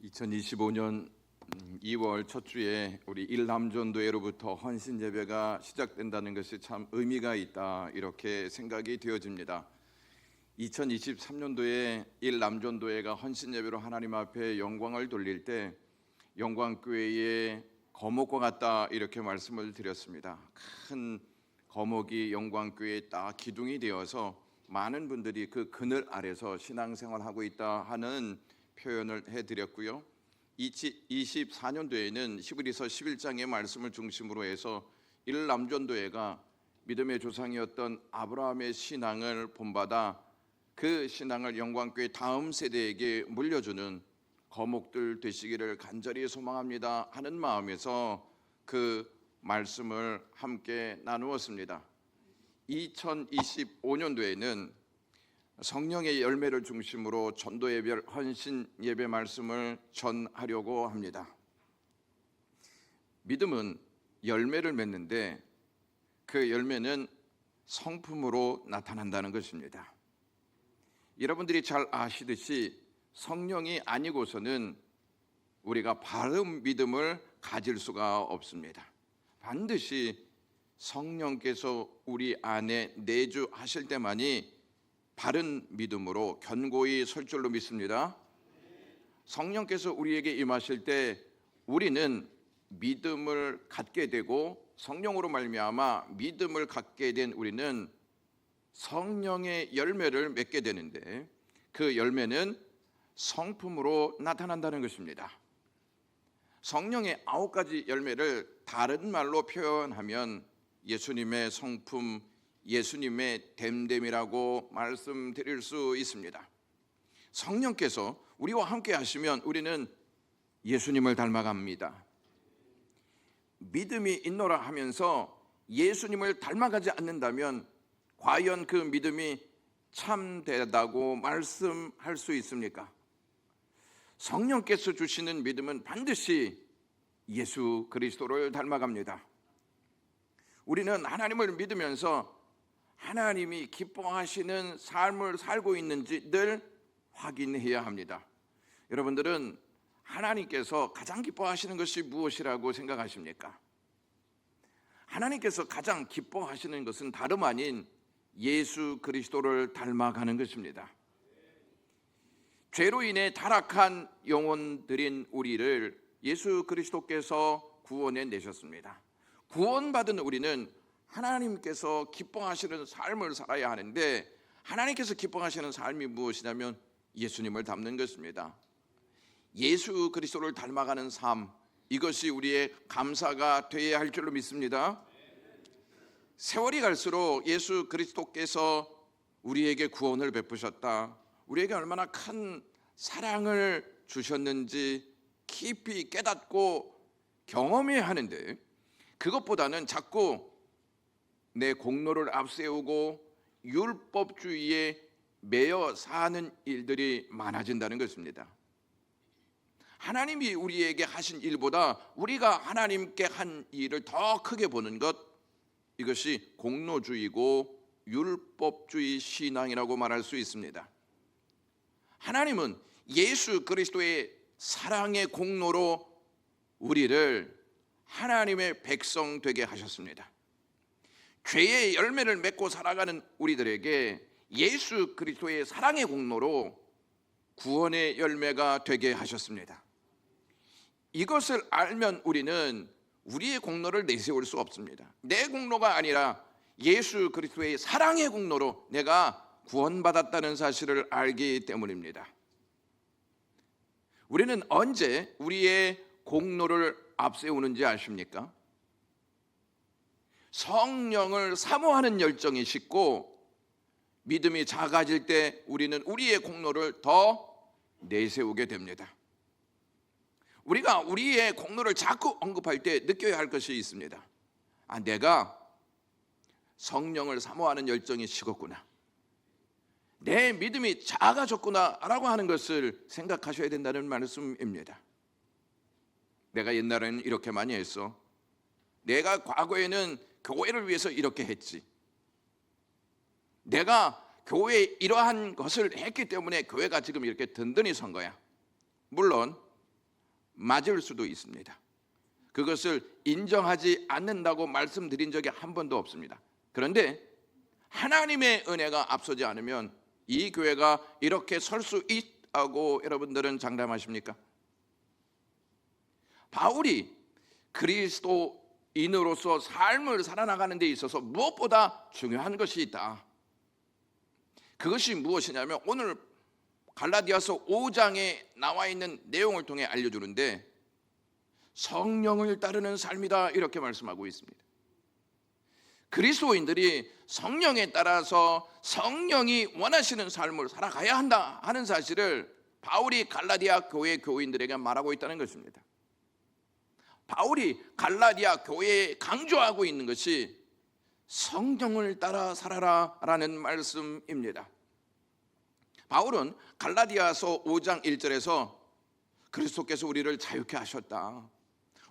2025년 2월 첫 주에 우리 일남전도회로부터 헌신 예배가 시작된다는 것이 참 의미가 있다, 이렇게 생각이 되어집니다. 2023년도에 일남전도회가 헌신 예배로 하나님 앞에 영광을 돌릴 때 영광교회의 거목과 같다, 이렇게 말씀을 드렸습니다. 큰 거목이 영광교회에 딱 기둥이 되어서 많은 분들이 그 그늘 아래서 신앙생활하고 있다 하는 표현을 해드렸고요. 24년도에는 히브리서 11장의 말씀을 중심으로 해서 일남전도회가 믿음의 조상이었던 아브라함의 신앙을 본받아 그 신앙을 영광교회 다음 세대에게 물려주는 거목들 되시기를 간절히 소망합니다 하는 마음에서 그 말씀을 함께 나누었습니다. 2025년도에는 성령의 열매를 중심으로 전도예배, 헌신 예배 말씀을 전하려고 합니다. 믿음은 열매를 맺는데 그 열매는 성품으로 나타난다는 것입니다. 여러분들이 잘 아시듯이 성령이 아니고서는 우리가 바른 믿음을 가질 수가 없습니다. 반드시 성령께서 우리 안에 내주하실 때만이 바른 믿음으로 견고히 설 줄로 믿습니다. 성령께서 우리에게 임하실 때 우리는 믿음을 갖게 되고, 성령으로 말미암아 믿음을 갖게 된 우리는 성령의 열매를 맺게 되는데, 그 열매는 성품으로 나타난다는 것입니다. 성령의 9가지 열매를 다른 말로 표현하면 예수님의 성품, 예수님의 됨됨이라고 말씀드릴 수 있습니다. 성령께서 우리와 함께 하시면 우리는 예수님을 닮아갑니다. 믿음이 있노라 하면서 예수님을 닮아가지 않는다면 과연 그 믿음이 참되다고 말씀할 수 있습니까? 성령께서 주시는 믿음은 반드시 예수 그리스도를 닮아갑니다. 우리는 하나님을 믿으면서 하나님이 기뻐하시는 삶을 살고 있는지 늘 확인해야 합니다. 여러분들은 하나님께서 가장 기뻐하시는 것이 무엇이라고 생각하십니까? 하나님께서 가장 기뻐하시는 것은 다름 아닌 예수 그리스도를 닮아가는 것입니다. 죄로 인해 타락한 영혼들인 우리를 예수 그리스도께서 구원해 내셨습니다. 구원받은 우리는 하나님께서 기뻐하시는 삶을 살아야 하는데, 하나님께서 기뻐하시는 삶이 무엇이냐면 예수님을 닮는 것입니다. 예수 그리스도를 닮아가는 삶, 이것이 우리의 감사가 되어야 할 줄로 믿습니다. 세월이 갈수록 예수 그리스도께서 우리에게 구원을 베푸셨다, 우리에게 얼마나 큰 사랑을 주셨는지 깊이 깨닫고 경험해야 하는데, 그것보다는 자꾸 내 공로를 앞세우고 율법주의에 매여 사는 일들이 많아진다는 것입니다. 하나님이 우리에게 하신 일보다 우리가 하나님께 한 일을 더 크게 보는 것, 이것이 공로주의고 율법주의 신앙이라고 말할 수 있습니다. 하나님은 예수 그리스도의 사랑의 공로로 우리를 하나님의 백성 되게 하셨습니다. 죄의 열매를 맺고 살아가는 우리들에게 예수 그리스도의 사랑의 공로로 구원의 열매가 되게 하셨습니다. 이것을 알면 우리는 우리의 공로를 내세울 수 없습니다. 내 공로가 아니라 예수 그리스도의 사랑의 공로로 내가 구원받았다는 사실을 알기 때문입니다. 우리는 언제 우리의 공로를 앞세우는지 아십니까? 성령을 사모하는 열정이 식고 믿음이 작아질 때 우리는 우리의 공로를 더 내세우게 됩니다. 우리가 우리의 공로를 자꾸 언급할 때 느껴야 할 것이 있습니다. 내가 성령을 사모하는 열정이 식었구나, 내 믿음이 작아졌구나 라고 하는 것을 생각하셔야 된다는 말씀입니다. 내가 옛날에는 이렇게 많이 했어, 내가 과거에는 교회를 위해서 이렇게 했지, 내가 교회에 이러한 것을 했기 때문에 교회가 지금 이렇게 든든히 선 거야. 물론 맞을 수도 있습니다. 그것을 인정하지 않는다고 말씀드린 적이 한 번도 없습니다. 그런데 하나님의 은혜가 앞서지 않으면 이 교회가 이렇게 설 수 있다고 여러분들은 장담하십니까? 바울이 그리스도인으로서 삶을 살아나가는 데 있어서 무엇보다 중요한 것이 있다. 그것이 무엇이냐면 오늘 갈라디아서 5장에 나와 있는 내용을 통해 알려주는데 성령을 따르는 삶이다 이렇게 말씀하고 있습니다. 그리스도인들이 성령에 따라서 성령이 원하시는 삶을 살아가야 한다 하는 사실을 바울이 갈라디아 교회 교인들에게 말하고 있다는 것입니다. 바울이 갈라디아 교회에 강조하고 있는 것이 성령을 따라 살아라 라는 말씀입니다. 바울은 갈라디아서 5장 1절에서 그리스도께서 우리를 자유케 하셨다,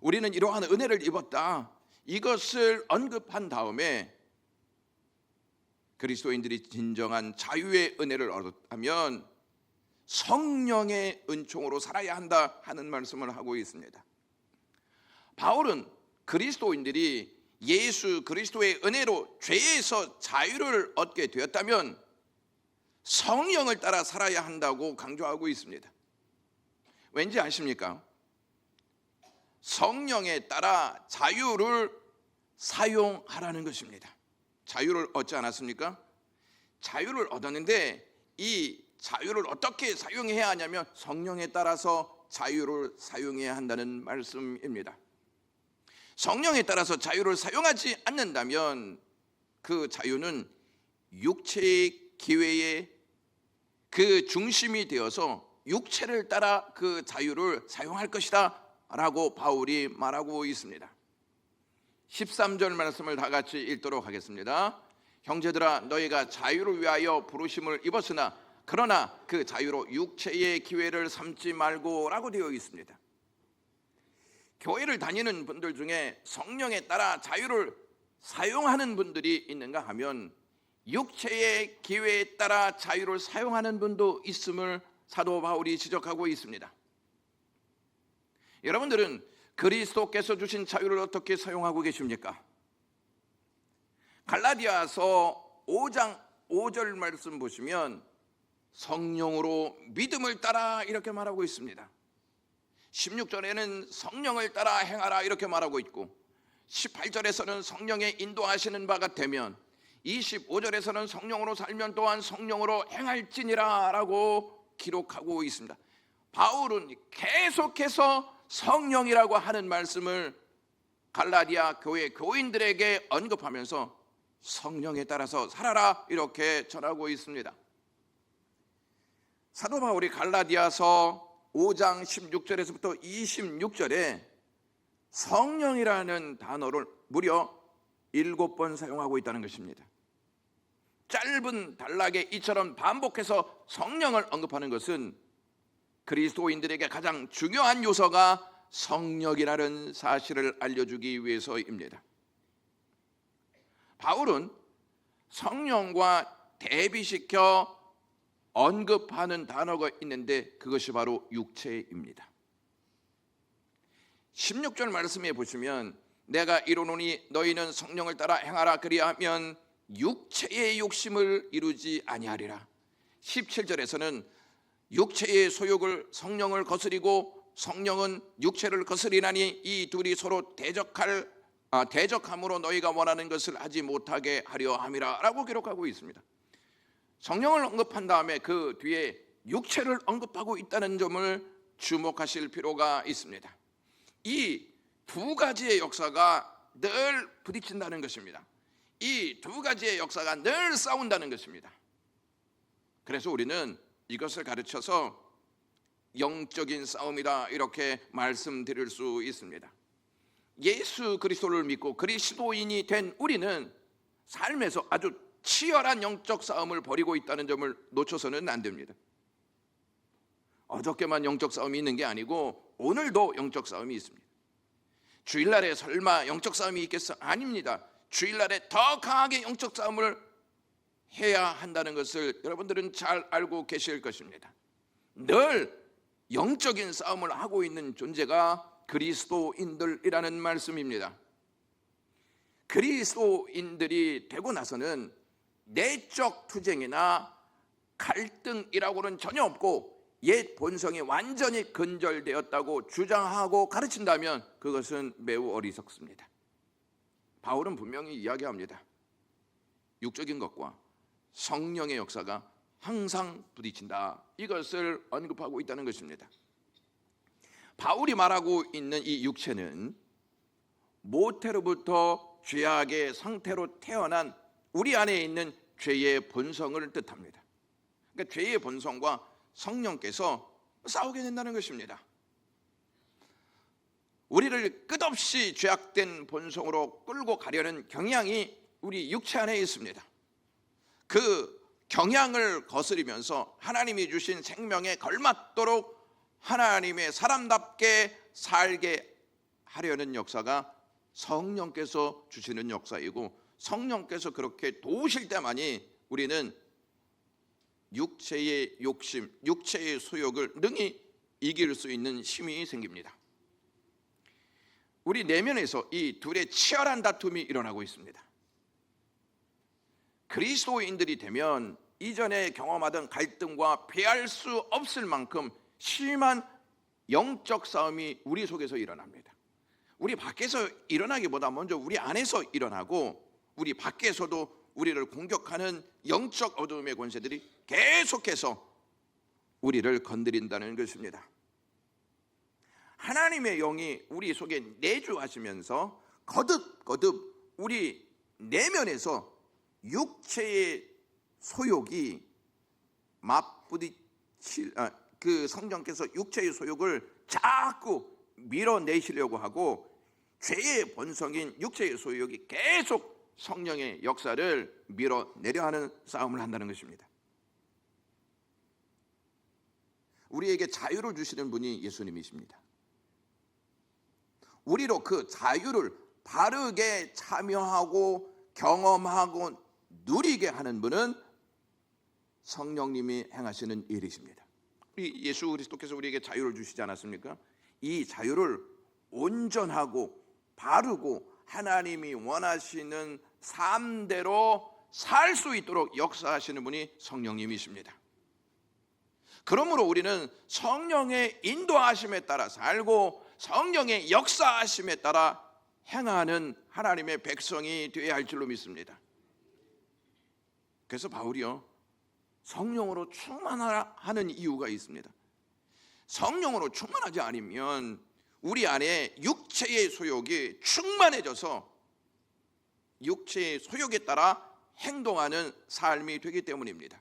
우리는 이러한 은혜를 입었다, 이것을 언급한 다음에 그리스도인들이 진정한 자유의 은혜를 얻었다면 성령의 은총으로 살아야 한다 하는 말씀을 하고 있습니다. 바울은 그리스도인들이 예수 그리스도의 은혜로 죄에서 자유를 얻게 되었다면 성령을 따라 살아야 한다고 강조하고 있습니다. 왠지 아십니까? 성령에 따라 자유를 사용하라는 것입니다. 자유를 얻지 않았습니까? 자유를 얻었는데 이 자유를 어떻게 사용해야 하냐면 성령에 따라서 자유를 사용해야 한다는 말씀입니다. 성령에 따라서 자유를 사용하지 않는다면 그 자유는 육체의 기회의 그 중심이 되어서 육체를 따라 그 자유를 사용할 것이다 라고 바울이 말하고 있습니다. 13절 말씀을 다 같이 읽도록 하겠습니다. 형제들아, 너희가 자유를 위하여 부르심을 입었으나 그러나 그 자유로 육체의 기회를 삼지 말고 라고 되어 있습니다. 교회를 다니는 분들 중에 성령에 따라 자유를 사용하는 분들이 있는가 하면 육체의 기회에 따라 자유를 사용하는 분도 있음을 사도 바울이 지적하고 있습니다. 여러분들은 그리스도께서 주신 자유를 어떻게 사용하고 계십니까? 갈라디아서 5장 5절 말씀 보시면 성령으로 믿음을 따라 이렇게 말하고 있습니다. 16절에는 성령을 따라 행하라 이렇게 말하고 있고 18절에서는 성령의 인도하시는 바가 되면 25절에서는 성령으로 살면 또한 성령으로 행할지니라 라고 기록하고 있습니다. 바울은 계속해서 성령이라고 하는 말씀을 갈라디아 교회 교인들에게 언급하면서 성령에 따라서 살아라 이렇게 전하고 있습니다. 사도 바울이 갈라디아서 5장 16절에서부터 26절에 성령이라는 단어를 무려 7번 사용하고 있다는 것입니다. 짧은 단락에 이처럼 반복해서 성령을 언급하는 것은 그리스도인들에게 가장 중요한 요소가 성령이라는 사실을 알려주기 위해서입니다. 바울은 성령과 대비시켜 언급하는 단어가 있는데 그것이 바로 육체입니다. 16절 말씀에 보시면 내가 이르노니 너희는 성령을 따라 행하라 그리하면 육체의 욕심을 이루지 아니하리라. 17절에서는 육체의 소욕을 성령을 거스리고 성령은 육체를 거스리나니 이 둘이 서로 대적함으로 너희가 원하는 것을 하지 못하게 하려 함이라 라고 기록하고 있습니다. 성령을 언급한 다음에 그 뒤에 육체를 언급하고 있다는 점을 주목하실 필요가 있습니다. 이 두 가지의 역사가 늘 부딪힌다는 것입니다. 이 두 가지의 역사가 늘 싸운다는 것입니다. 그래서 우리는 이것을 가르쳐서 영적인 싸움이다 이렇게 말씀드릴 수 있습니다. 예수 그리스도를 믿고 그리스도인이 된 우리는 삶에서 아주 치열한 영적 싸움을 벌이고 있다는 점을 놓쳐서는 안 됩니다. 어저께만 영적 싸움이 있는 게 아니고 오늘도 영적 싸움이 있습니다. 주일날에 설마 영적 싸움이 있겠어? 아닙니다. 주일날에 더 강하게 영적 싸움을 해야 한다는 것을 여러분들은 잘 알고 계실 것입니다. 늘 영적인 싸움을 하고 있는 존재가 그리스도인들이라는 말씀입니다. 그리스도인들이 되고 나서는 내적 투쟁이나 갈등이라고는 전혀 없고 옛 본성이 완전히 근절되었다고 주장하고 가르친다면 그것은 매우 어리석습니다. 바울은 분명히 이야기합니다. 육적인 것과 성령의 역사가 항상 부딪힌다. 이것을 언급하고 있다는 것입니다. 바울이 말하고 있는 이 육체는 모태로부터 죄악의 상태로 태어난 우리 안에 있는 죄의 본성을 뜻합니다. 그러니까 죄의 본성과 성령께서 싸우게 된다는 것입니다. 우리를 끝없이 죄악된 본성으로 끌고 가려는 경향이 우리 육체 안에 있습니다. 그 경향을 거스리면서 하나님이 주신 생명에 걸맞도록 하나님의 사람답게 살게 하려는 역사가 성령께서 주시는 역사이고, 성령께서 그렇게 도우실 때만이 우리는 육체의 욕심, 육체의 소욕을 능히 이길 수 있는 힘이 생깁니다. 우리 내면에서 이 둘의 치열한 다툼이 일어나고 있습니다. 그리스도인들이 되면 이전에 경험하던 갈등과 피할 수 없을 만큼 심한 영적 싸움이 우리 속에서 일어납니다. 우리 밖에서 일어나기보다 먼저 우리 안에서 일어나고, 우리 밖에서도 우리를 공격하는 영적 어두움의 권세들이 계속해서 우리를 건드린다는 것입니다. 하나님의 영이 우리 속에 내주하시면서 거듭 우리 내면에서 육체의 소욕이 그 성령께서 육체의 소욕을 자꾸 밀어내시려고 하고, 죄의 본성인 육체의 소욕이 계속 성령의 역사를 밀어내려 하는 싸움을 한다는 것입니다. 우리에게 자유를 주시는 분이 예수님이십니다. 우리로 그 자유를 바르게 참여하고 경험하고 누리게 하는 분은 성령님이 행하시는 일이십니다. 우리 예수 그리스도께서 우리에게 자유를 주시지 않았습니까? 이 자유를 온전하고 바르고 하나님이 원하시는 삶대로 살 수 있도록 역사하시는 분이 성령님이십니다. 그러므로 우리는 성령의 인도하심에 따라 살고 성령의 역사하심에 따라 행하는 하나님의 백성이 되어야 할 줄로 믿습니다. 그래서 바울이요, 성령으로 충만하라 하는 이유가 있습니다. 성령으로 충만하지 않으면 우리 안에 육체의 소욕이 충만해져서 육체의 소욕에 따라 행동하는 삶이 되기 때문입니다.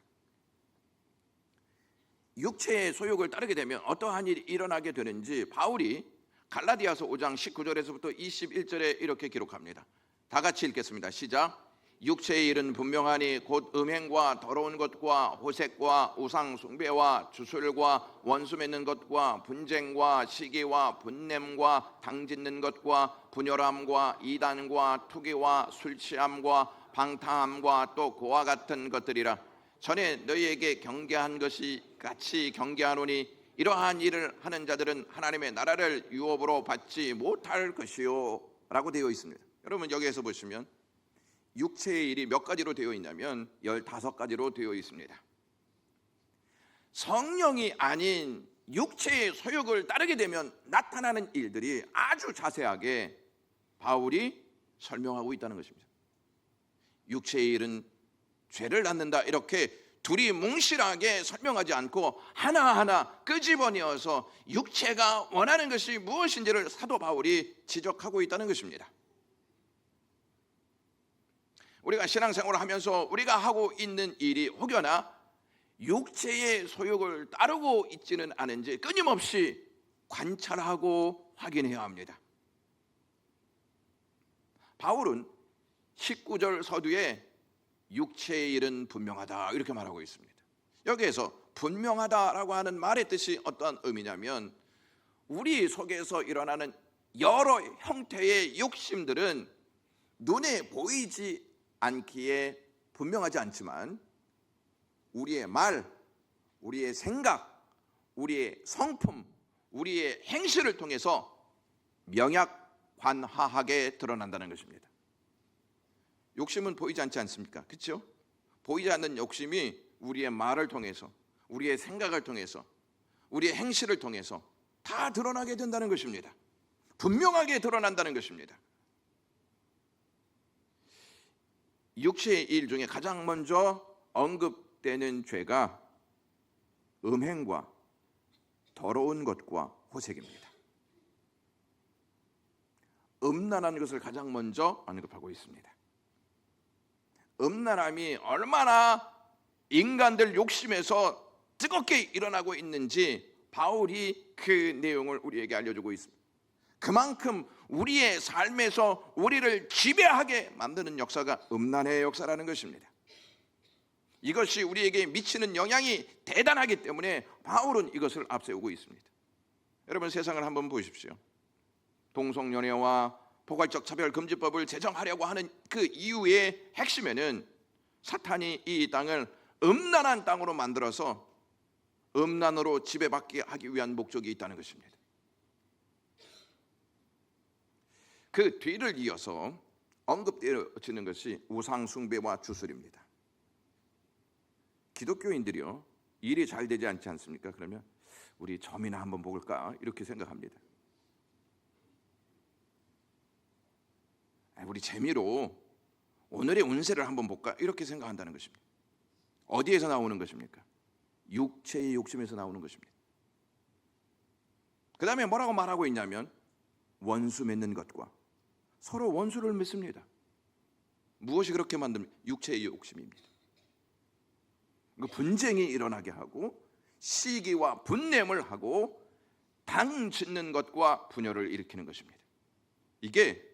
육체의 소욕을 따르게 되면 어떠한 일이 일어나게 되는지 바울이 갈라디아서 5장 19절에서부터 21절에 이렇게 기록합니다. 다 같이 읽겠습니다. 시작. 육체의 일은 분명하니 곧 음행과 더러운 것과 호색과 우상 숭배와 주술과 원수 맺는 것과 분쟁과 시기와 분냄과 당짓는 것과 분열함과 이단과 투기와 술취함과 방탕함과 또 그와 같은 것들이라. 전에 너희에게 경계한 것이 같이 경계하노니 이러한 일을 하는 자들은 하나님의 나라를 유업으로 받지 못할 것이요 라고 되어 있습니다. 여러분 여기에서 보시면 육체의 일이 몇 가지로 되어 있냐면 15가지로 되어 있습니다. 성령이 아닌 육체의 소욕을 따르게 되면 나타나는 일들이 아주 자세하게 바울이 설명하고 있다는 것입니다. 육체의 일은 죄를 낳는다, 이렇게 둘이 뭉실하게 설명하지 않고 하나하나 끄집어내어서 육체가 원하는 것이 무엇인지를 사도 바울이 지적하고 있다는 것입니다. 우리가 신앙생활을 하면서 우리가 하고 있는 일이 혹여나 육체의 소욕을 따르고 있지는 않은지 끊임없이 관찰하고 확인해야 합니다. 바울은 19절 서두에 육체의 일은 분명하다 이렇게 말하고 있습니다. 여기에서 분명하다라고 하는 말의 뜻이 어떤 의미냐면, 우리 속에서 일어나는 여러 형태의 욕심들은 눈에 보이지 않기에 분명하지 않지만 우리의 말, 우리의 생각, 우리의 성품, 우리의 행실을 통해서 명약관화하게 드러난다는 것입니다. 욕심은 보이지 않지 않습니까? 그렇죠? 보이지 않는 욕심이 우리의 말을 통해서, 우리의 생각을 통해서, 우리의 행실을 통해서 다 드러나게 된다는 것입니다. 분명하게 드러난다는 것입니다. 육체의 일 중에 가장 먼저 언급되는 죄가 음행과 더러운 것과 호색입니다. 음란한 것을 가장 먼저 언급하고 있습니다. 음란함이 얼마나 인간들 욕심에서 뜨겁게 일어나고 있는지 바울이 그 내용을 우리에게 알려주고 있습니다. 그만큼 우리의 삶에서 우리를 지배하게 만드는 역사가 음란의 역사라는 것입니다. 이것이 우리에게 미치는 영향이 대단하기 때문에 바울은 이것을 앞세우고 있습니다. 여러분, 세상을 한번 보십시오. 동성연애와 포괄적 차별금지법을 제정하려고 하는 그 이유의 핵심에는 사탄이 이 땅을 음란한 땅으로 만들어서 음란으로 지배받게 하기 위한 목적이 있다는 것입니다. 그 뒤를 이어서 언급되어지는 것이 우상숭배와 주술입니다. 기독교인들이요, 일이 잘 되지 않지 않습니까? 그러면 우리 점이나 한번 먹을까 이렇게 생각합니다. 우리 재미로 오늘의 운세를 한번 볼까 이렇게 생각한다는 것입니다. 어디에서 나오는 것입니까? 육체의 욕심에서 나오는 것입니다. 그 다음에 뭐라고 말하고 있냐면 원수 맺는 것과 서로 원수를 맺습니다. 무엇이 그렇게 만듭니까? 육체의 욕심입니다. 분쟁이 일어나게 하고 시기와 분냄을 하고 당 짓는 것과 분열을 일으키는 것입니다. 이게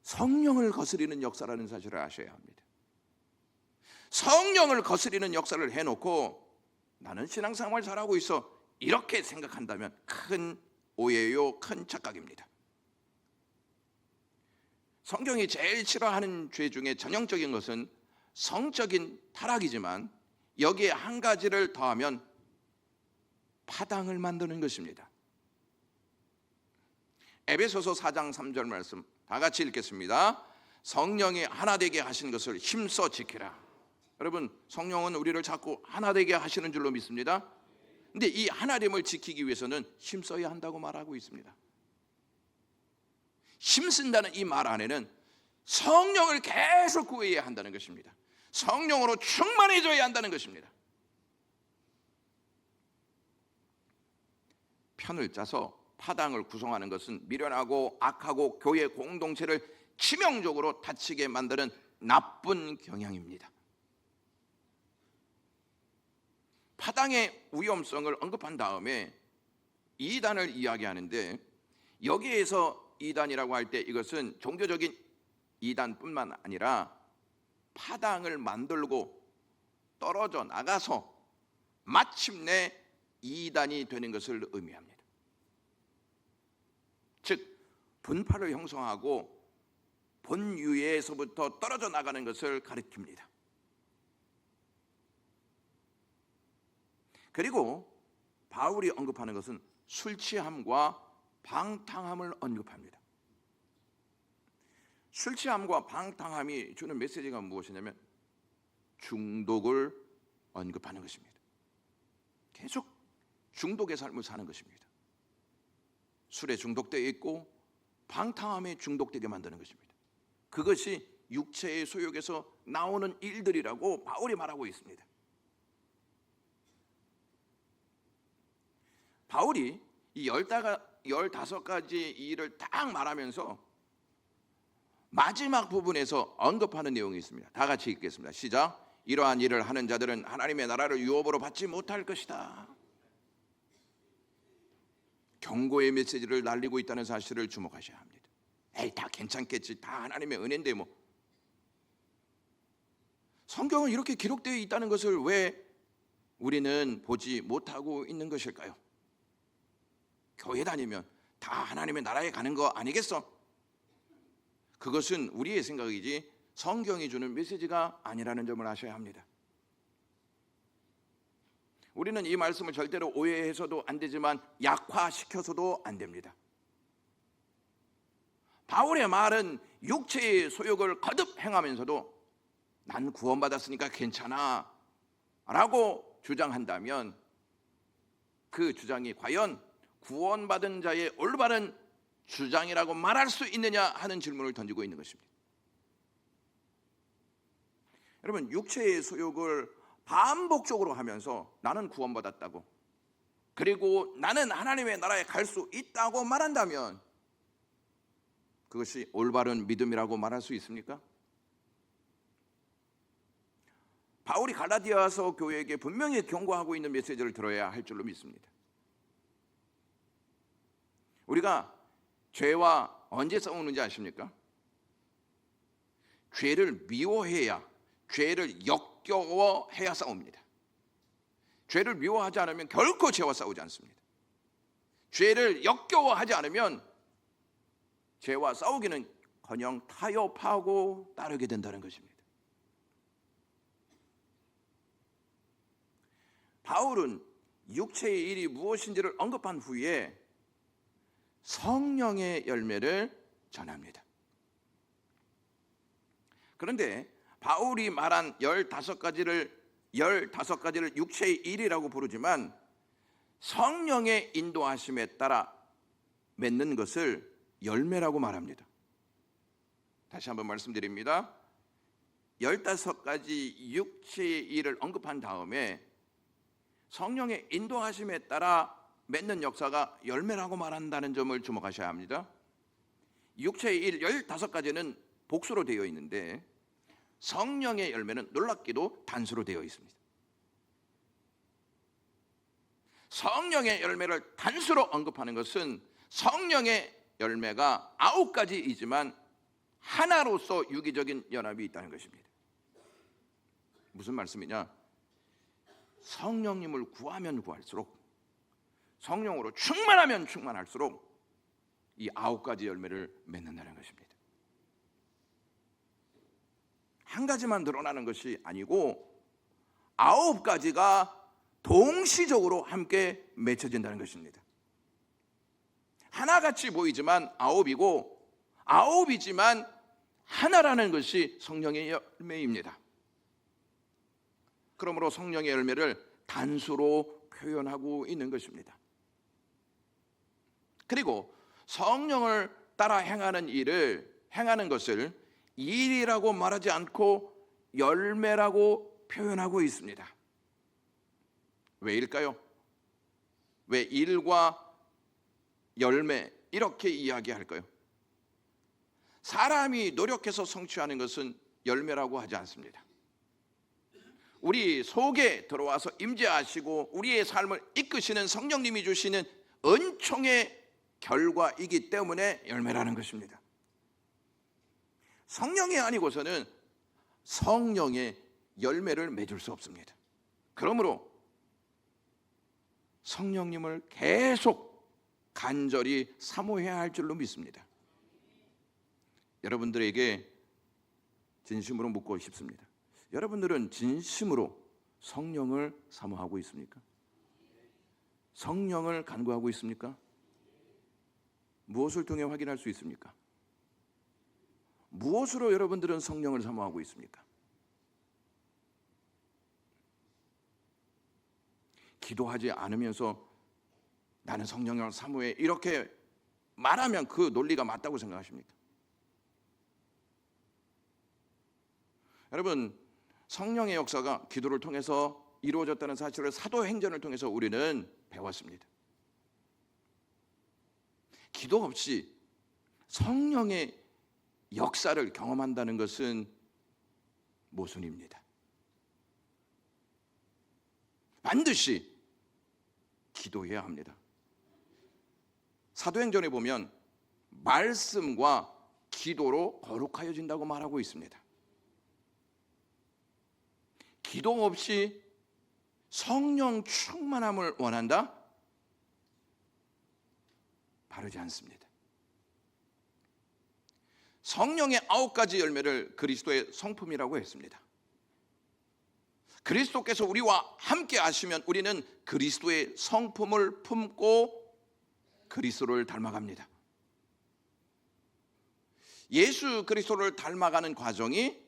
성령을 거스리는 역사라는 사실을 아셔야 합니다. 성령을 거스리는 역사를 해놓고 나는 신앙생활 잘하고 있어 이렇게 생각한다면 큰 오해요, 큰 착각입니다. 성경이 제일 싫어하는 죄 중에 전형적인 것은 성적인 타락이지만 여기에 한 가지를 더하면 파당을 만드는 것입니다. 에베소서 4장 3절 말씀 다 같이 읽겠습니다. 성령이 하나 되게 하신 것을 힘써 지키라. 여러분, 성령은 우리를 자꾸 하나 되게 하시는 줄로 믿습니다. 근데 이 하나됨을 지키기 위해서는 힘써야 한다고 말하고 있습니다. 힘쓴다는 이 말 안에는 성령을 계속 구해야 한다는 것입니다. 성령으로 충만해져야 한다는 것입니다. 편을 짜서 파당을 구성하는 것은 미련하고 악하고 교회 공동체를 치명적으로 다치게 만드는 나쁜 경향입니다. 파당의 위험성을 언급한 다음에 이단을 이야기하는데 여기에서 이단이라고 할 때 이것은 종교적인 이단뿐만 아니라 파당을 만들고 떨어져 나가서 마침내 이단이 되는 것을 의미합니다. 즉 분파를 형성하고 본유에서부터 떨어져 나가는 것을 가리킵니다. 그리고 바울이 언급하는 것은 술 취함과 방탕함을 언급합니다. 술 취함과 방탕함이 주는 메시지가 무엇이냐면 중독을 언급하는 것입니다. 계속 중독의 삶을 사는 것입니다. 술에 중독되어 있고 방탕함에 중독되게 만드는 것입니다. 그것이 육체의 소욕에서 나오는 일들이라고 바울이 말하고 있습니다. 바울이 이 15가지 일을 딱 말하면서 마지막 부분에서 언급하는 내용이 있습니다. 다 같이 읽겠습니다. 시작. 이러한 일을 하는 자들은 하나님의 나라를 유업으로 받지 못할 것이다. 경고의 메시지를 날리고 있다는 사실을 주목하셔야 합니다. 에이, 다 괜찮겠지. 다 하나님의 은혜인데 뭐. 성경은 이렇게 기록되어 있다는 것을 왜 우리는 보지 못하고 있는 것일까요? 교회 다니면 다 하나님의 나라에 가는 거 아니겠어? 그것은 우리의 생각이지 성경이 주는 메시지가 아니라는 점을 아셔야 합니다. 우리는 이 말씀을 절대로 오해해서도 안 되지만 약화시켜서도 안 됩니다. 바울의 말은 육체의 소욕을 거듭 행하면서도 난 구원받았으니까 괜찮아 라고 주장한다면 그 주장이 과연 구원받은 자의 올바른 주장이라고 말할 수 있느냐 하는 질문을 던지고 있는 것입니다. 여러분, 육체의 소욕을 반복적으로 하면서 나는 구원받았다고, 그리고 나는 하나님의 나라에 갈 수 있다고 말한다면 그것이 올바른 믿음이라고 말할 수 있습니까? 바울이 갈라디아서 교회에게 분명히 경고하고 있는 메시지를 들어야 할 줄로 믿습니다. 우리가 죄와 언제 싸우는지 아십니까? 죄를 미워해야, 죄를 역겨워해야 싸웁니다. 죄를 미워하지 않으면 결코 죄와 싸우지 않습니다. 죄를 역겨워하지 않으면 죄와 싸우기는커녕 타협하고 따르게 된다는 것입니다. 바울은 육체의 일이 무엇인지를 언급한 후에 성령의 열매를 전합니다. 그런데 바울이 말한 15가지를 육체의 일이라고 부르지만 성령의 인도하심에 따라 맺는 것을 열매라고 말합니다. 다시 한번 말씀드립니다. 15가지 육체의 일을 언급한 다음에 성령의 인도하심에 따라 맺는 역사가 열매라고 말한다는 점을 주목하셔야 합니다. 육체의 일 15가지는 복수로 되어 있는데 성령의 열매는 놀랍게도 단수로 되어 있습니다. 성령의 열매를 단수로 언급하는 것은 성령의 열매가 9가지이지만 하나로서 유기적인 연합이 있다는 것입니다. 무슨 말씀이냐? 성령님을 구하면 구할수록, 성령으로 충만하면 충만할수록 이 9가지 열매를 맺는다는 것입니다. 한 가지만 드러나는 것이 아니고 9가지가 동시적으로 함께 맺혀진다는 것입니다. 하나같이 보이지만 9이고 9이지만 하나라는 것이 성령의 열매입니다. 그러므로 성령의 열매를 단수로 표현하고 있는 것입니다. 그리고 성령을 따라 행하는 것을 일이라고 말하지 않고 열매라고 표현하고 있습니다. 왜일까요? 왜 일과 열매 이렇게 이야기할까요? 사람이 노력해서 성취하는 것은 열매라고 하지 않습니다. 우리 속에 들어와서 임재하시고 우리의 삶을 이끄시는 성령님이 주시는 은총의 결과이기 때문에 열매라는 것입니다. 성령이 아니고서는 성령의 열매를 맺을 수 없습니다. 그러므로 성령님을 계속 간절히 사모해야 할 줄로 믿습니다. 여러분들에게 진심으로 묻고 싶습니다. 여러분들은 진심으로 성령을 사모하고 있습니까? 성령을 간구하고 있습니까? 무엇을 통해 확인할 수 있습니까? 무엇으로 여러분들은 성령을 사모하고 있습니까? 기도하지 않으면서 나는 성령을 사모해 이렇게 말하면 그 논리가 맞다고 생각하십니까? 여러분, 성령의 역사가 기도를 통해서 이루어졌다는 사실을 사도행전을 통해서 우리는 배웠습니다. 기도 없이 성령의 역사를 경험한다는 것은 모순입니다. 반드시 기도해야 합니다. 사도행전에 보면 말씀과 기도로 거룩하여진다고 말하고 있습니다. 기도 없이 성령 충만함을 원한다? 바르지 않습니다. 성령의 9가지 열매를 그리스도의 성품이라고 했습니다. 그리스도께서 우리와 함께 하시면 우리는 그리스도의 성품을 품고 그리스도를 닮아갑니다. 예수 그리스도를 닮아가는 과정이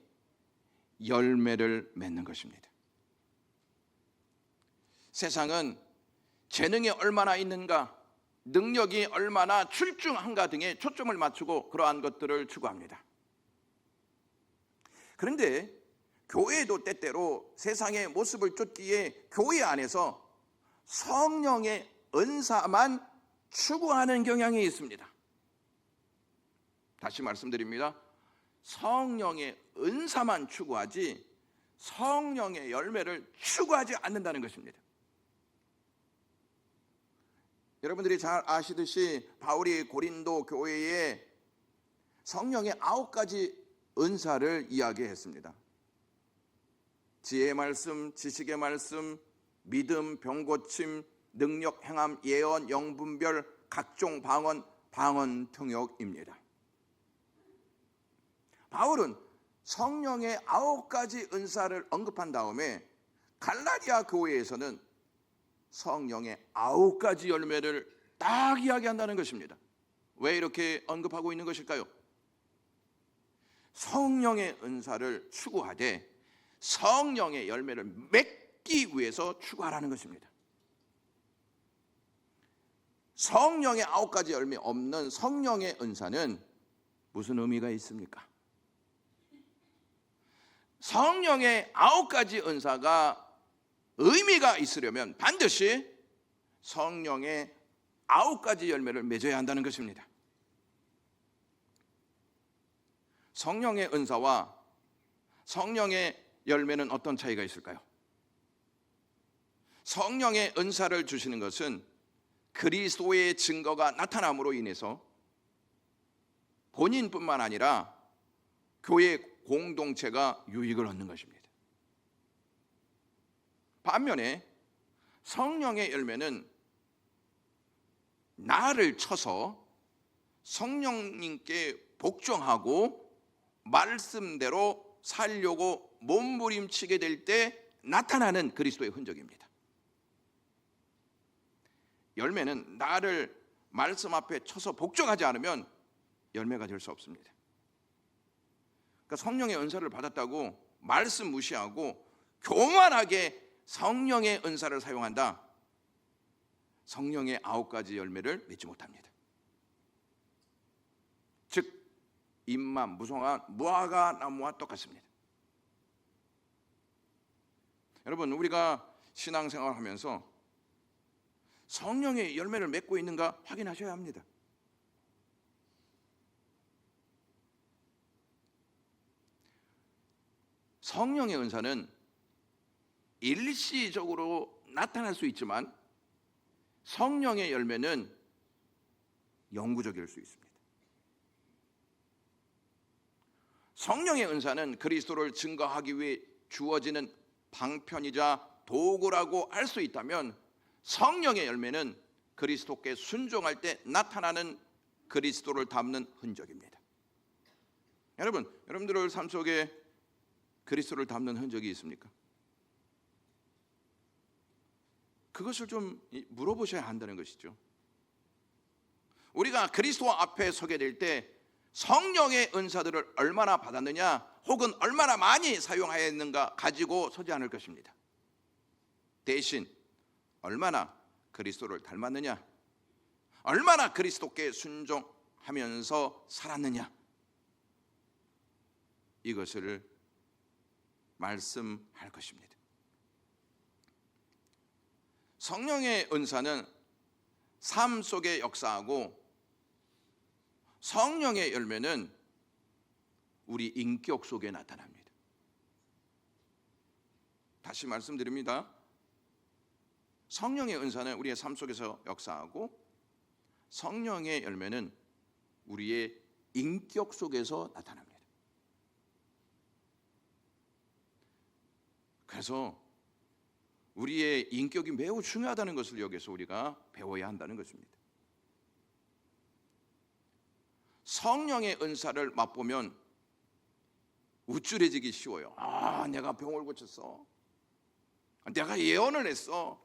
열매를 맺는 것입니다. 세상은 재능이 얼마나 있는가, 능력이 얼마나 출중한가 등에 초점을 맞추고 그러한 것들을 추구합니다. 그런데 교회도 때때로 세상의 모습을 쫓기에 교회 안에서 성령의 은사만 추구하는 경향이 있습니다. 다시 말씀드립니다. 성령의 은사만 추구하지 성령의 열매를 추구하지 않는다는 것입니다. 여러분들이 잘 아시듯이 바울이 고린도 교회에 성령의 9가지 은사를 이야기했습니다. 지혜의 말씀, 지식의 말씀, 믿음, 병고침, 능력, 행함, 예언, 영분별, 각종 방언, 방언 통역입니다. 바울은 성령의 9가지 은사를 언급한 다음에 갈라디아 교회에서는 성령의 9가지 열매를 딱 이야기한다는 것입니다. 왜 이렇게 언급하고 있는 것일까요? 성령의 은사를 추구하되 성령의 열매를 맺기 위해서 추구하라는 것입니다. 성령의 9가지 열매 없는 성령의 은사는 무슨 의미가 있습니까? 성령의 9가지 은사가 의미가 있으려면 반드시 성령의 9가지 열매를 맺어야 한다는 것입니다. 성령의 은사와 성령의 열매는 어떤 차이가 있을까요? 성령의 은사를 주시는 것은 그리스도의 증거가 나타남으로 인해서 본인뿐만 아니라 교회 공동체가 유익을 얻는 것입니다. 반면에 성령의 열매는 나를 쳐서 성령님께 복종하고 말씀대로 살려고 몸부림치게 될 때 나타나는 그리스도의 흔적입니다. 열매는 나를 말씀 앞에 쳐서 복종하지 않으면 열매가 될 수 없습니다. 그러니까 성령의 은사를 받았다고 말씀 무시하고 교만하게 성령의 은사를 사용한다. 성령의 9가지 열매를 맺지 못합니다. 즉 잎만 무성한 무화과 나무와 똑같습니다. 여러분, 우리가 신앙생활을 하면서 성령의 열매를 맺고 있는가 확인하셔야 합니다. 성령의 은사는 일시적으로 나타날 수 있지만 성령의 열매는 영구적일 수 있습니다. 성령의 은사는 그리스도를 증거하기 위해 주어지는 방편이자 도구라고 할 수 있다면 성령의 열매는 그리스도께 순종할 때 나타나는 그리스도를 담는 흔적입니다. 여러분들 삶 속에 그리스도를 담는 흔적이 있습니까? 그것을 좀 물어보셔야 한다는 것이죠. 우리가 그리스도 앞에 서게 될 때 성령의 은사들을 얼마나 받았느냐 혹은 얼마나 많이 사용하였는가 가지고 서지 않을 것입니다. 대신 얼마나 그리스도를 닮았느냐, 얼마나 그리스도께 순종하면서 살았느냐, 이것을 말씀할 것입니다. 성령의 은사는 삶 속에 역사하고 성령의 열매는 우리 인격 속에 나타납니다. 다시 말씀드립니다. 성령의 은사는 우리의 삶 속에서 역사하고 성령의 열매는 우리의 인격 속에서 나타납니다. 그래서 우리의 인격이 매우 중요하다는 것을 여기서 우리가 배워야 한다는 것입니다. 성령의 은사를 맛보면 우쭐해지기 쉬워요. 내가 병을 고쳤어. 내가 예언을 했어.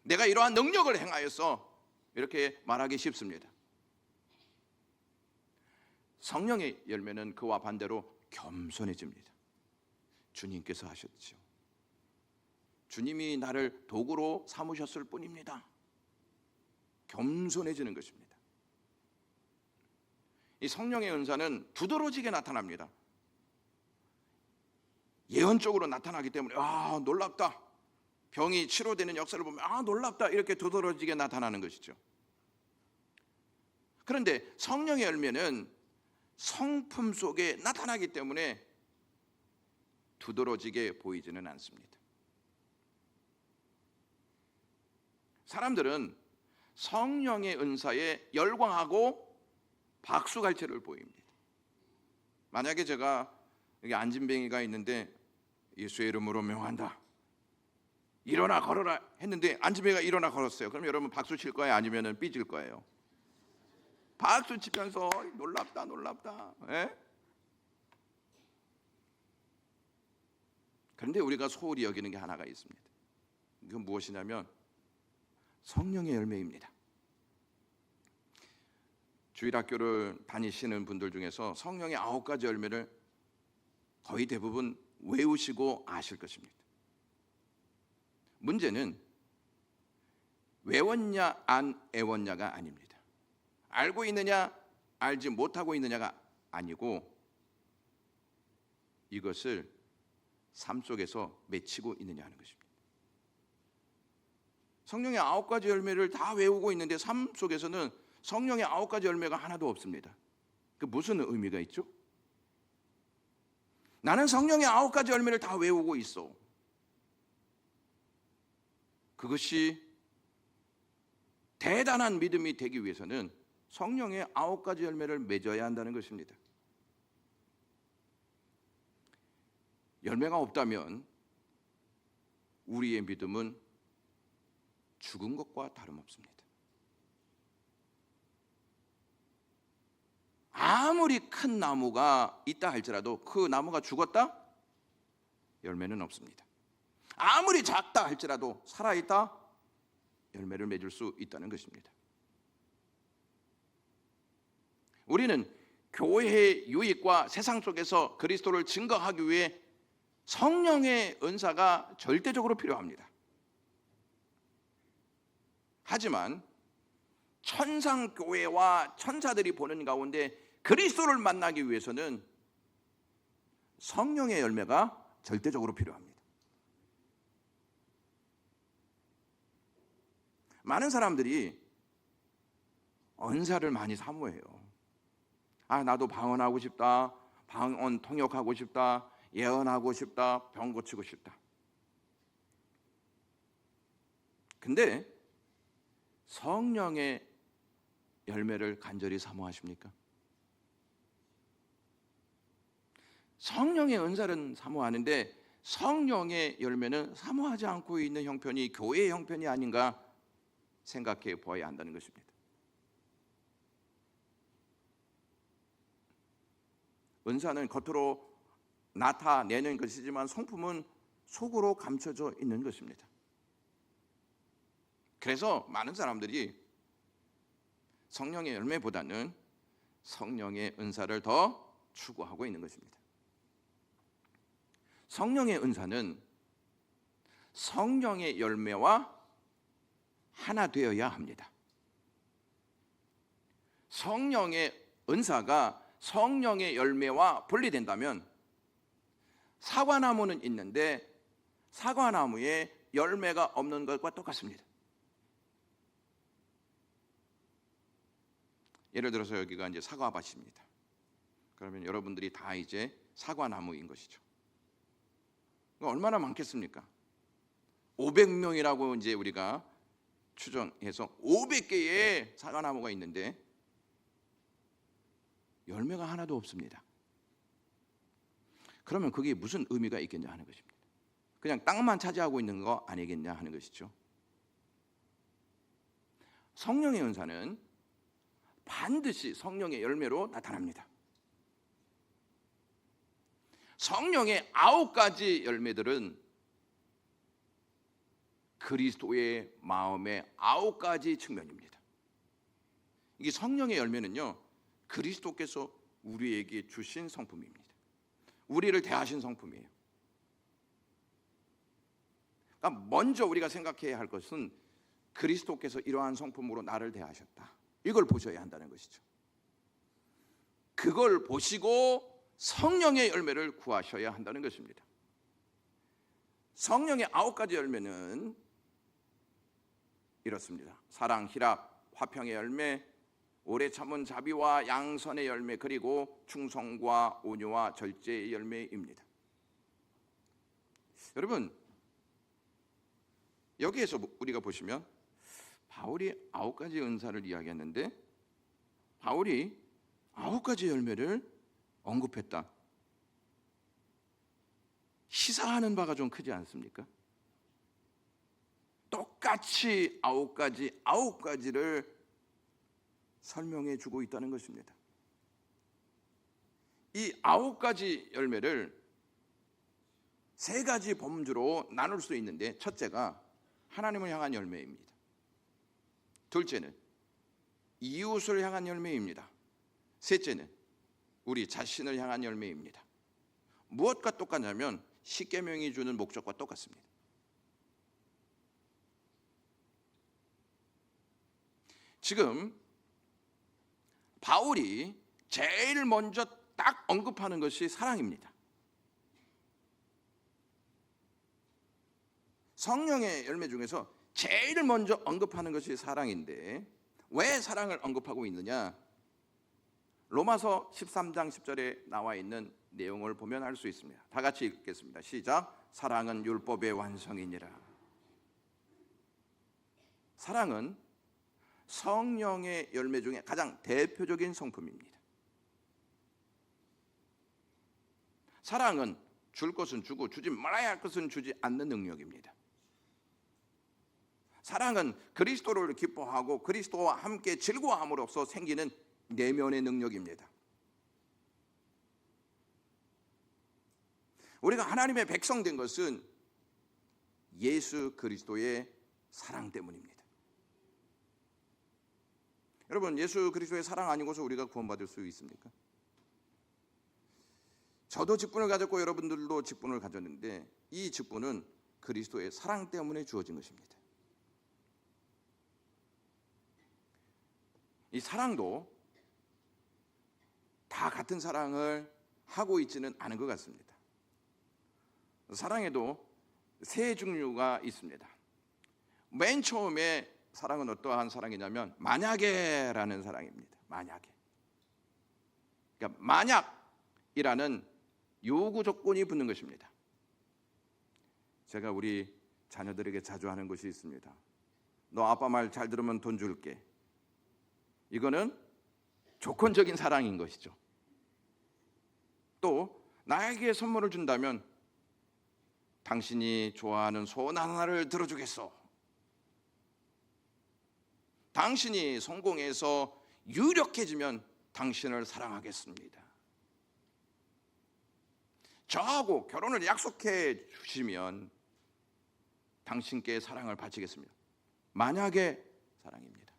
내가 이러한 능력을 행하였어. 이렇게 말하기 쉽습니다. 성령의 열매는 그와 반대로 겸손해집니다. 주님께서 하셨죠. 주님이 나를 도구로 삼으셨을 뿐입니다. 겸손해지는 것입니다. 이 성령의 은사는 두드러지게 나타납니다. 예언적으로 나타나기 때문에 놀랍다. 병이 치료되는 역사를 보면 놀랍다. 이렇게 두드러지게 나타나는 것이죠. 그런데 성령의 열매는 성품 속에 나타나기 때문에 두드러지게 보이지는 않습니다. 사람들은 성령의 은사에 열광하고 박수갈채를 보입니다. 만약에 제가 여기 안진뱅이가 있는데 예수의 이름으로 명한다, 일어나 걸어라 했는데 안진뱅이가 일어나 걸었어요. 그럼 여러분 박수 칠 거예요? 아니면 삐질 거예요? 박수 치면서 놀랍다 놀랍다. 예? 그런데 우리가 소홀히 여기는 게 하나가 있습니다. 이건 무엇이냐면 성령의 열매입니다. 주일학교를 다니시는 분들 중에서 성령의 9가지 열매를 거의 대부분 외우시고 아실 것입니다. 문제는 외웠냐 안 외웠냐가 아닙니다. 알고 있느냐 알지 못하고 있느냐가 아니고 이것을 삶 속에서 맺히고 있느냐 하는 것입니다. 성령의 9가지 열매를 다 외우고 있는데 삶 속에서는 성령의 9가지 열매가 하나도 없습니다. 그 무슨 의미가 있죠? 나는 성령의 9가지 열매를 다 외우고 있어. 그것이 대단한 믿음이 되기 위해서는 성령의 9가지 열매를 맺어야 한다는 것입니다. 열매가 없다면 우리의 믿음은 죽은 것과 다름없습니다. 아무리 큰 나무가 있다 할지라도 그 나무가 죽었다? 열매는 없습니다. 아무리 작다 할지라도 살아있다? 열매를 맺을 수 있다는 것입니다. 우리는 교회의 유익과 세상 속에서 그리스도를 증거하기 위해 성령의 은사가 절대적으로 필요합니다. 하지만 천상교회와 천사들이 보는 가운데 그리스도를 만나기 위해서는 성령의 열매가 절대적으로 필요합니다. 많은 사람들이 은사를 많이 사모해요. 나도 방언하고 싶다, 방언 통역하고 싶다, 예언하고 싶다, 병 고치고 싶다. 근데 성령의 열매를 간절히 사모하십니까? 성령의 은사는 사모하는데 성령의 열매는 사모하지 않고 있는 형편이 교회의 형편이 아닌가 생각해 보아야 한다는 것입니다. 은사는 겉으로 나타내는 것이지만 성품은 속으로 감춰져 있는 것입니다. 그래서 많은 사람들이 성령의 열매보다는 성령의 은사를 더 추구하고 있는 것입니다. 성령의 은사는 성령의 열매와 하나 되어야 합니다. 성령의 은사가 성령의 열매와 분리된다면 사과나무는 있는데 사과나무에 열매가 없는 것과 똑같습니다. 예를 들어서 여기가 이제 사과밭입니다. 그러면 여러분들이 다 이제 사과나무인 것이죠. 얼마나 많겠습니까? 500명이라고 이제 우리가 추정해서 500개의 사과나무가 있는데 열매가 하나도 없습니다. 그러면 그게 무슨 의미가 있겠냐 하는 것입니다. 그냥 땅만 차지하고 있는 거 아니겠냐 하는 것이죠. 성령의 은사는 반드시 성령의 열매로 나타납니다. 성령의 9가지 열매들은 그리스도의 마음의 9가지 측면입니다. 이게 성령의 열매는요, 그리스도께서 우리에게 주신 성품입니다. 우리를 대하신 성품이에요. 그러니까 먼저 우리가 생각해야 할 것은 그리스도께서 이러한 성품으로 나를 대하셨다, 이걸 보셔야 한다는 것이죠. 그걸 보시고 성령의 열매를 구하셔야 한다는 것입니다. 성령의 9가지 열매는 이렇습니다. 사랑, 희락, 화평의 열매, 오래 참은 자비와 양선의 열매, 그리고 충성과 온유와 절제의 열매입니다. 여러분, 여기에서 우리가 보시면 바울이 9가지 은사를 이야기했는데 바울이 9가지 열매를 언급했다. 시사하는 바가 좀 크지 않습니까? 똑같이 9가지를 설명해 주고 있다는 것입니다. 이 9가지 열매를 3가지 범주로 나눌 수 있는데, 첫째가 하나님을 향한 열매입니다. 둘째는 이웃을 향한 열매입니다. 셋째는 우리 자신을 향한 열매입니다. 무엇과 똑같냐면 십계명이 주는 목적과 똑같습니다. 지금 바울이 제일 먼저 딱 언급하는 것이 사랑입니다. 성령의 열매 중에서 제일 먼저 언급하는 것이 사랑인데, 왜 사랑을 언급하고 있느냐? 로마서 13장 10절에 나와 있는 내용을 보면 알 수 있습니다. 다 같이 읽겠습니다. 시작. 사랑은 율법의 완성이니라. 사랑은 성령의 열매 중에 가장 대표적인 성품입니다. 사랑은 줄 것은 주고 주지 말아야 할 것은 주지 않는 능력입니다. 사랑은 그리스도를 기뻐하고 그리스도와 함께 즐거워함으로써 생기는 내면의 능력입니다. 우리가 하나님의 백성 된 것은 예수 그리스도의 사랑 때문입니다. 여러분, 예수 그리스도의 사랑 아니고서 우리가 구원받을 수 있습니까? 저도 직분을 가졌고 여러분들도 직분을 가졌는데, 이 직분은 그리스도의 사랑 때문에 주어진 것입니다. 이 사랑도 다 같은 사랑을 하고 있지는 않은 것 같습니다. 사랑에도 세 종류가 있습니다. 맨 처음에 사랑은 어떠한 사랑이냐면 만약에라는 사랑입니다. 만약에. 그러니까 만약이라는 요구 조건이 붙는 것입니다. 제가 우리 자녀들에게 자주 하는 것이 있습니다. 너 아빠 말 잘 들으면 돈 줄게. 이거는 조건적인 사랑인 것이죠. 또 나에게 선물을 준다면 당신이 좋아하는 소원 하나를 들어주겠소. 당신이 성공해서 유력해지면 당신을 사랑하겠습니다. 저하고 결혼을 약속해 주시면 당신께 사랑을 바치겠습니다. 만약의 사랑입니다.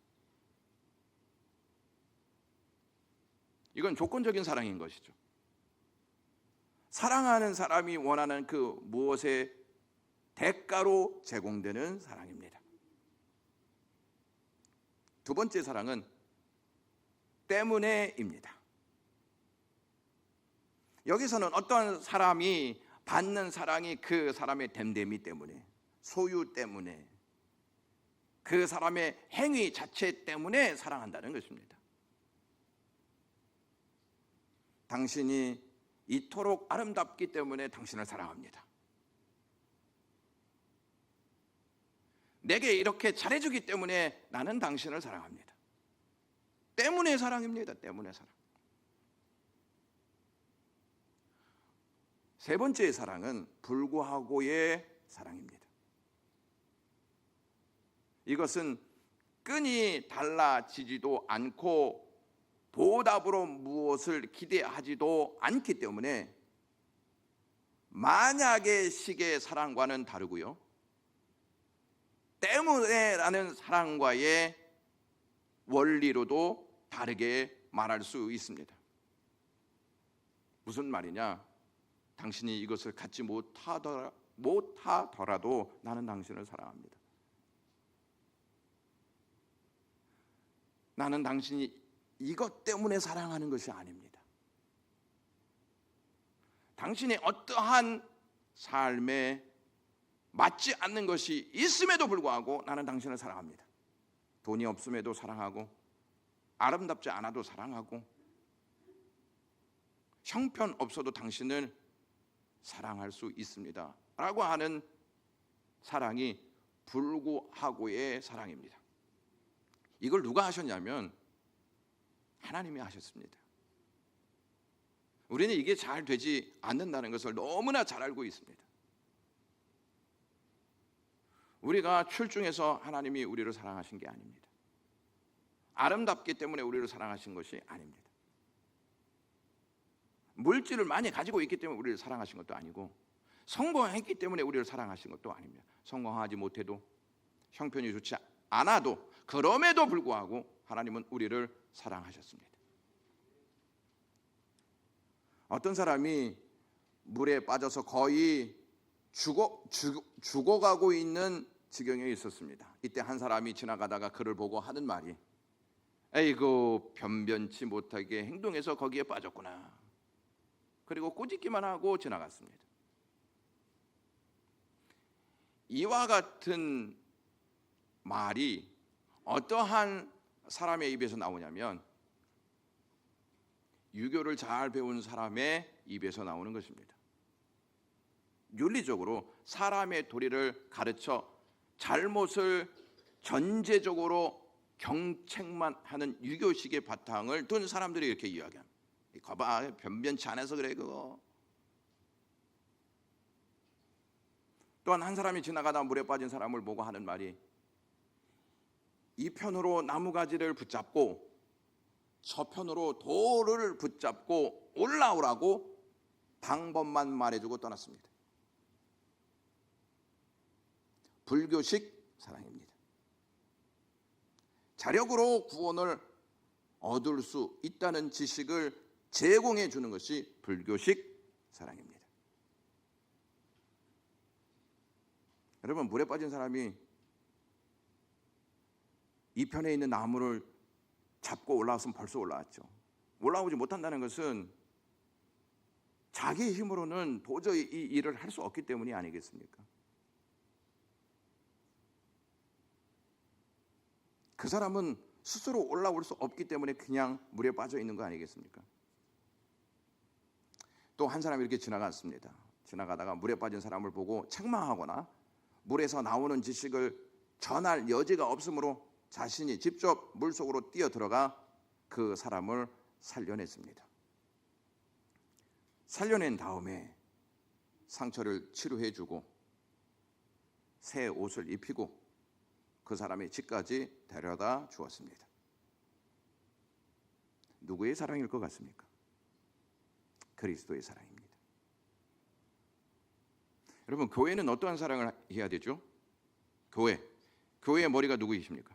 이건 조건적인 사랑인 것이죠. 사랑하는 사람이 원하는 그 무엇의 대가로 제공되는 사랑입니다. 두 번째 사랑은 때문에입니다. 여기서는 어떤 사람이 받는 사랑이 그 사람의 됨됨이 때문에, 소유 때문에, 그 사람의 행위 자체 때문에 사랑한다는 것입니다. 당신이 이토록 아름답기 때문에 당신을 사랑합니다. 내게 이렇게 잘해주기 때문에 나는 당신을 사랑합니다. 때문에 사랑입니다. 때문에 사랑. 세 번째 사랑은 불구하고의 사랑입니다. 이것은 끈이 달라지지도 않고 보답으로 무엇을 기대하지도 않기 때문에 만약의 식의 사랑과는 다르고요, 때문에라는 사랑과의 원리로도 다르게 말할 수 있습니다. 무슨 말이냐? 당신이 이것을 갖지 못하더라도 나는 당신을 사랑합니다. 나는 당신이 이것 때문에 사랑하는 것이 아닙니다. 당신이 어떠한 삶에 맞지 않는 것이 있음에도 불구하고 나는 당신을 사랑합니다. 돈이 없음에도 사랑하고, 아름답지 않아도 사랑하고, 형편 없어도 당신을 사랑할 수 있습니다 라고 하는 사랑이 불구하고의 사랑입니다. 이걸 누가 하셨냐면 하나님이 하셨습니다. 우리는 이게 잘 되지 않는다는 것을 너무나 잘 알고 있습니다. 우리가 출중해서 하나님이 우리를 사랑하신 게 아닙니다. 아름답기 때문에 우리를 사랑하신 것이 아닙니다. 물질을 많이 가지고 있기 때문에 우리를 사랑하신 것도 아니고, 성공했기 때문에 우리를 사랑하신 것도 아닙니다. 성공하지 못해도, 형편이 좋지 않아도, 그럼에도 불구하고 하나님은 우리를 사랑하셨습니다. 어떤 사람이 물에 빠져서 거의 죽어가고 있는 지경에 있었습니다. 이때 한 사람이 지나가다가 그를 보고 하는 말이, 에이고 변변치 못하게 행동해서 거기에 빠졌구나. 그리고 꾸짖기만 하고 지나갔습니다. 이와 같은 말이 어떠한 사람의 입에서 나오냐면 유교를 잘 배운 사람의 입에서 나오는 것입니다. 윤리적으로 사람의 도리를 가르쳐 잘못을 전제적으로 경책만 하는 유교식의 바탕을 둔 사람들이 이렇게 이야기합니다. 거봐, 변변치 않아서 그래 그거. 또한 한 사람이 지나가다 물에 빠진 사람을 보고 하는 말이, 이 편으로 나무가지를 붙잡고 저 편으로 돌을 붙잡고 올라오라고 방법만 말해주고 떠났습니다. 불교식 사랑입니다. 자력으로 구원을 얻을 수 있다는 지식을 제공해 주는 것이 불교식 사랑입니다. 여러분, 물에 빠진 사람이 이 편에 있는 나무를 잡고 올라왔으면 벌써 올라왔죠. 올라오지 못한다는 것은 자기의 힘으로는 도저히 이 일을 할 수 없기 때문이 아니겠습니까? 그 사람은 스스로 올라올 수 없기 때문에 그냥 물에 빠져 있는 거 아니겠습니까? 또 한 사람이 이렇게 지나갔습니다. 지나가다가 물에 빠진 사람을 보고 책망하거나 물에서 나오는 지식을 전할 여지가 없으므로 자신이 직접 물속으로 뛰어들어가 그 사람을 살려냈습니다. 살려낸 다음에 상처를 치료해주고 새 옷을 입히고 그 사람의 집까지 데려다 주었습니다. 누구의 사랑일 것 같습니까? 그리스도의 사랑입니다. 여러분, 교회는 어떠한 사랑을 해야 되죠? 교회의 머리가 누구이십니까?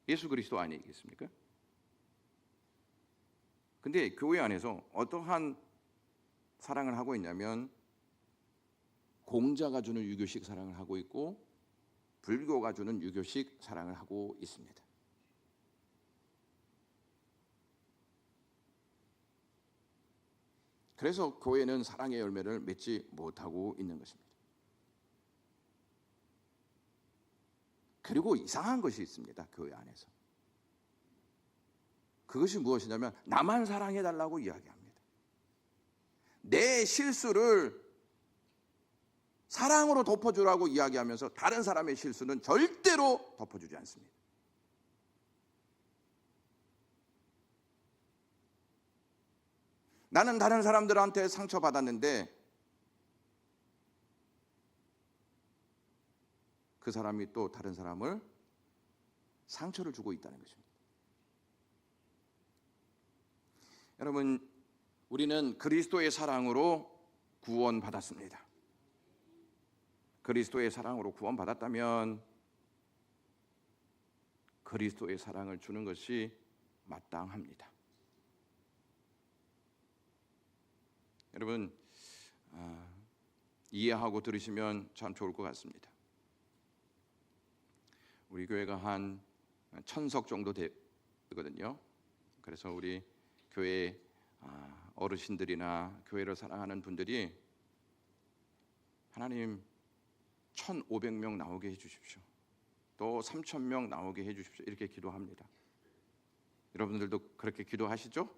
예수 그리스도 아니겠습니까? 근데 교회 안에서 어떠한 사랑을 하고 있냐면 공자가 주는 유교식 사랑을 하고 있고 불교가 주는 유교식 사랑을 하고 있습니다. 그래서 교회는 사랑의 열매를 맺지 못하고 있는 것입니다. 그리고 이상한 것이 있습니다. 교회 안에서. 그것이 무엇이냐면 나만 사랑해달라고 이야기합니다. 내 실수를 사랑으로 덮어주라고 이야기하면서 다른 사람의 실수는 절대로 덮어주지 않습니다. 나는 다른 사람들한테 상처받았는데 그 사람이 또 다른 사람을 상처를 주고 있다는 것입니다. 여러분, 우리는 그리스도의 사랑으로 구원받았습니다. 그리스도의 사랑으로 구원받았다면 그리스도의 사랑을 주는 것이 마땅합니다. 여러분, 이해하고 들으시면 참 좋을 것 같습니다. 우리 교회가 한 1000석 정도 되거든요. 그래서 우리 교회 어르신들이나 교회를 사랑하는 분들이 하나님 1500명 나오게 해주십시오, 또 3000명 나오게 해주십시오, 이렇게 기도합니다. 여러분들도 그렇게 기도하시죠?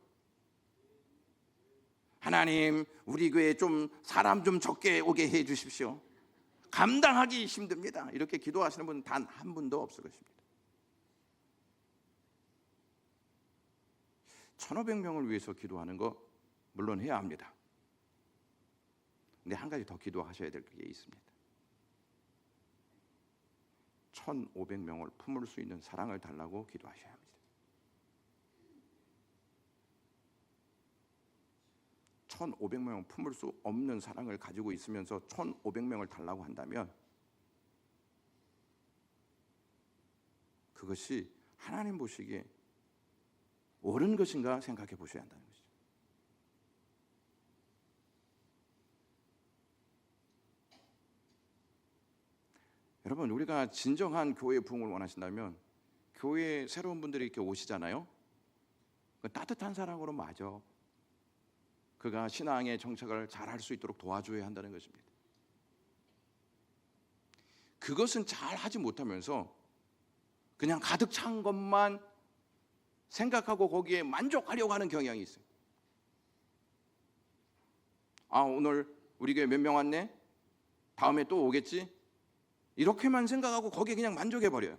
하나님, 우리 교회에 좀 사람 좀 적게 오게 해주십시오, 감당하기 힘듭니다, 이렇게 기도하시는 분 단 한 분도 없을 것입니다. 1500명을 위해서 기도하는 거 물론 해야 합니다. 근데 한 가지 더 기도하셔야 될 게 있습니다. 1500명을 품을 수 있는 사랑을 달라고 기도하셔야 합니다. 1500명을 품을 수 없는 사랑을 가지고 있으면서 1500명을 달라고 한다면 그것이 하나님 보시기에 옳은 것인가 생각해 보셔야 한다는 것이죠. 여러분, 우리가 진정한 교회의 부흥을 원하신다면 교회에 새로운 분들이 이렇게 오시잖아요. 따뜻한 사랑으로 맞아 그가 신앙의 정착을 잘할 수 있도록 도와줘야 한다는 것입니다. 그것은 잘 하지 못하면서 그냥 가득 찬 것만 생각하고 거기에 만족하려고 하는 경향이 있어요. 오늘 우리 교회 몇 명 왔네? 다음에 또 오겠지? 이렇게만 생각하고 거기에 그냥 만족해버려요.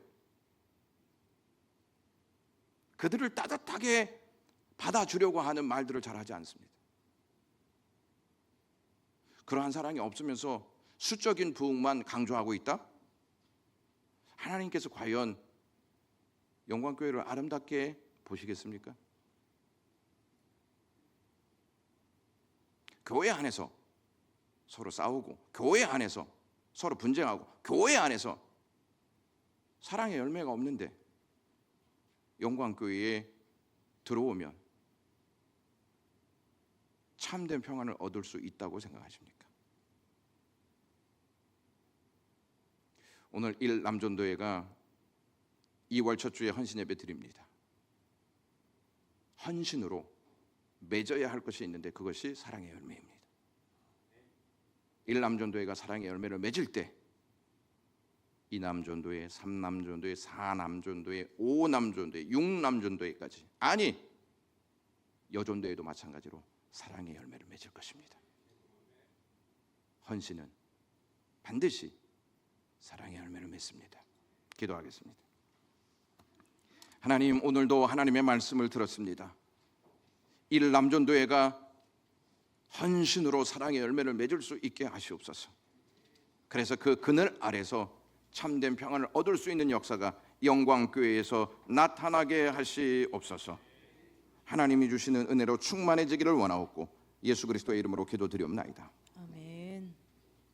그들을 따뜻하게 받아주려고 하는 말들을 잘 하지 않습니다. 그러한 사랑이 없으면서 수적인 부흥만 강조하고 있다? 하나님께서 과연 영광교회를 아름답게 보시겠습니까? 교회 안에서 서로 싸우고, 교회 안에서 서로 분쟁하고, 교회 안에서 사랑의 열매가 없는데 영광교회에 들어오면 참된 평안을 얻을 수 있다고 생각하십니까? 오늘 1남전도회가 2월 첫 주에 헌신 예배 드립니다. 헌신으로 맺어야 할 것이 있는데 그것이 사랑의 열매입니다. 1남전도회가 사랑의 열매를 맺을 때 2남전도회, 3남전도회, 4남전도회, 5남전도회, 6남전도회까지, 아니 여전도회도 마찬가지로 사랑의 열매를 맺을 것입니다. 헌신은 반드시 사랑의 열매를 맺습니다. 기도하겠습니다. 하나님, 오늘도 하나님의 말씀을 들었습니다. 1남전도회가 헌신으로 사랑의 열매를 맺을 수 있게 하시옵소서. 그래서 그 그늘 아래서 참된 평안을 얻을 수 있는 역사가 영광교회에서 나타나게 하시옵소서. 하나님이 주시는 은혜로 충만해지기를 원하옵고 예수 그리스도의 이름으로 기도드리옵나이다.